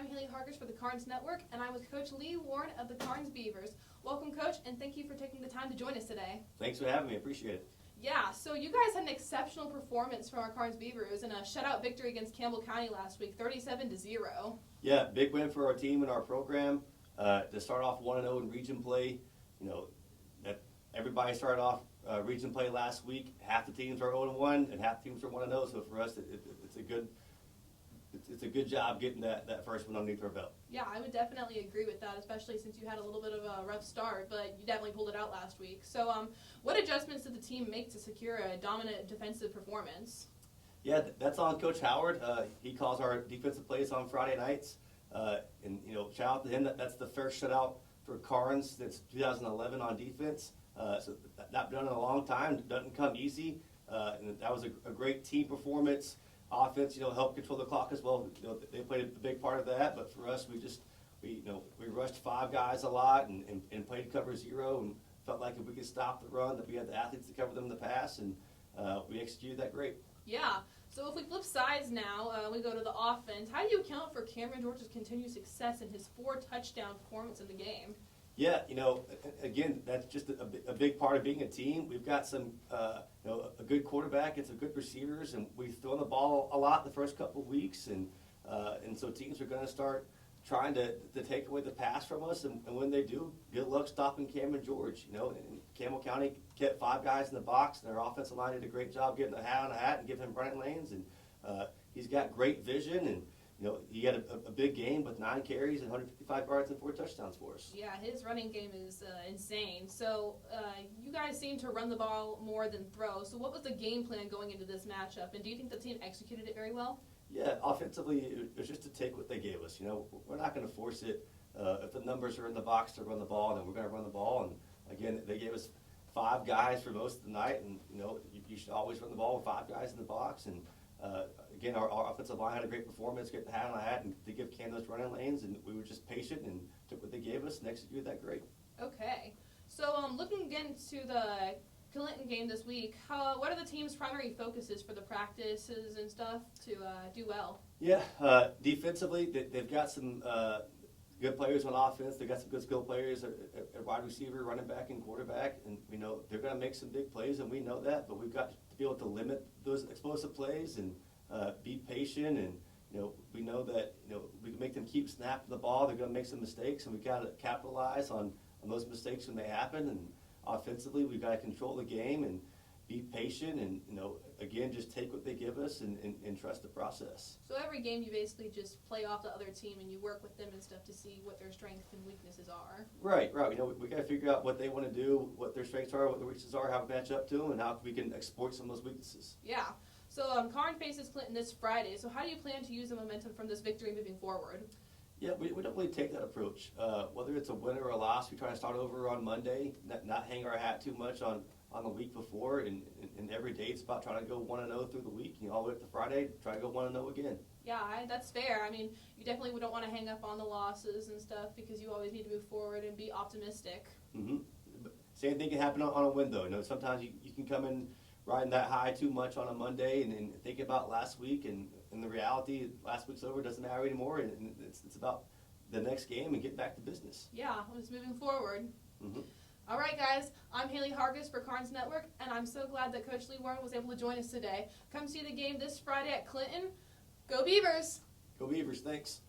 I'm Haley Hargis for the Karns Network, and I'm with Coach Lee Warren of the Karns Beavers. Welcome, Coach, and thank you for taking the time to join us today. Thanks for having me. I appreciate it. Yeah, so you guys had an exceptional performance from our Karns Beavers in a shutout victory against Campbell County last week, 37-0. Yeah, big win for our team and our program. To start off 1-0 in region play, that everybody started off region play last week. Half the teams are 0-1 and half the teams are 1-0. So for us, it's a good job getting that first one underneath our belt. Yeah, I would definitely agree with that, especially since you had a little bit of a rough start, but you definitely pulled it out last week. So what adjustments did the team make to secure a dominant defensive performance? Yeah, that's on Coach Howard. He calls our defensive plays on Friday nights. And shout out to him. That's the first shutout for Karns since 2011 on defense. So that's done in a long time. It doesn't come easy. And that was a great team performance. Offense, helped control the clock as well. They played a big part of that. But for us, we rushed 5 guys a lot and played cover 0 and felt like if we could stop the run, that we had the athletes to cover them in the pass, and we executed that great. Yeah. So if we flip sides now, we go to the offense. How do you account for Cameron George's continued success in his 4-touchdown performance in the game? Yeah, again, that's just a big part of being a team. We've got some, a good quarterback and some good receivers, and we've thrown the ball a lot the first couple of weeks, and so teams are going to start trying to take away the pass from us, and when they do, good luck stopping Cameron George. And Campbell County kept 5 guys in the box, and their offensive line did a great job getting a hat on a hat and giving him running lanes, and he's got great vision, and he had a big game with 9 carries and 155 yards and 4 touchdowns for us. Yeah, his running game is insane. So you guys seem to run the ball more than throw. So what was the game plan going into this matchup, and do you think the team executed it very well? Yeah, offensively, it was just to take what they gave us. We're not going to force it. If the numbers are in the box to run the ball, then we're going to run the ball. And again, they gave us 5 guys for most of the night, and you should always run the ball with 5 guys in the box. And again, our offensive line had a great performance, getting the hat on the hat, and to give Cam those running lanes, and we were just patient and took what they gave us and executed that great. Okay, so looking again to the Clinton game this week, what are the team's primary focuses for the practices and stuff to do well? Yeah, defensively, they've got some good players on offense. They've got some good skill players at wide receiver, running back, and quarterback, and they're going to make some big plays, and we know that, but we've got to be able to limit those explosive plays and be patient, and we know that we can make them keep snapping the ball. They're going to make some mistakes, and we've got to capitalize on those mistakes when they happen. And offensively, we've got to control the game and be patient, and again, just take what they give us and trust the process. So every game you basically just play off the other team and you work with them and stuff to see what their strengths and weaknesses are. Right. We got to figure out what they want to do, what their strengths are, what their weaknesses are, how we match up to them, and how we can exploit some of those weaknesses. Yeah. So Karns faces Clinton this Friday. So how do you plan to use the momentum from this victory moving forward? Yeah, we don't really take that approach. Whether it's a win or a loss, we try to start over on Monday, not hang our hat too much on the week before, and every day it's about trying to go 1-0 through the week, all the way up to Friday, try to go 1-0 again. Yeah, that's fair. I mean, you definitely don't want to hang up on the losses and stuff because you always need to move forward and be optimistic. Mm-hmm. Same thing can happen on a win, though. Sometimes you can come in riding that high too much on a Monday and think about last week, and the reality, last week's over, doesn't matter anymore, and it's about the next game and get back to business. Yeah, it's moving forward. Mm-hmm. All right, guys, I'm Haley Hargis for Karns Network, and I'm so glad that Coach Lee Warren was able to join us today. Come see the game this Friday at Clinton. Go Beavers! Go Beavers, thanks.